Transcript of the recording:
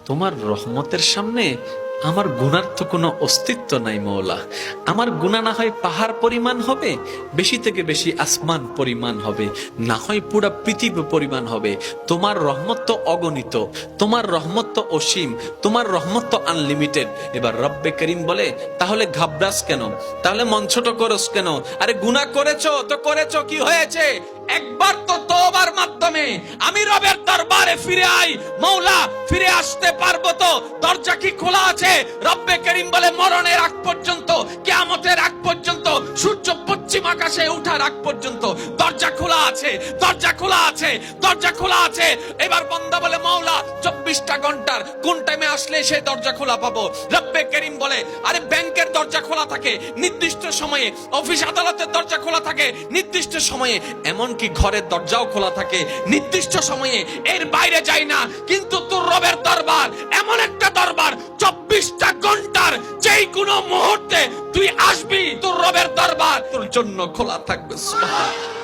তোমার রহমতের সামনে আমার গুনার তো কোনো অস্তিত্ব নাই মওলা। আমার গুনাহ না হয় পাহাড় পরিমাণ হবে, বেশি থেকে বেশি আসমান পরিমাণ হবে, না হয় পুরা পৃথিবী পরিমাণ হবে। তোমার রহমত তো অগণিত, তোমার রহমত তো অসীম, তোমার রহমত তো আনলিমিটেড। এবার রব্বে করিম বলে, তাহলে ঘাবড়াস কেন, তাহলে মন ছোট করস কেন? আরে গুনাহ করেছো তো করেছো, কি হয়েছে? একবার তো তওবার মাধ্যমে আমি রবের দরবারে ফিরে আই। মওলা ফিরে আসতে পারবো তো? দরজা কি খোলা আছে? রব্বে করিম বলে, মরণের আগ পর্যন্ত, কিয়ামতের আগ পর্যন্ত, সূর্য পশ্চিম আকাশে ওঠার আগ পর্যন্ত দরজা খোলা আছে, দরজা খোলা আছে, দরজা খোলা আছে। এবার বান্দা বলে, মওলা 24টা ঘন্টার কোন টাইমে আসলে সেই দরজা খোলা পাবো? রব্বে করিম বলে, আরে ব্যাংকের দরজা খোলা থাকে নির্দিষ্ট সময়ে, অফিস আদালতের দরজা খোলা থাকে নির্দিষ্ট সময়ে, এমনকি ঘরের দরজাও খোলা থাকে নির্দিষ্ট সময়ে, এর বাইরে যাই না। কিন্তু তোর রবের দরবার এমন একটা দরবার, 24টা ঘন্টার যেই কোনো মুহূর্তে তুই আসবি, তোর রবের দরবার তোর জন্য খোলা থাকবে। সুবহানাল্লাহ।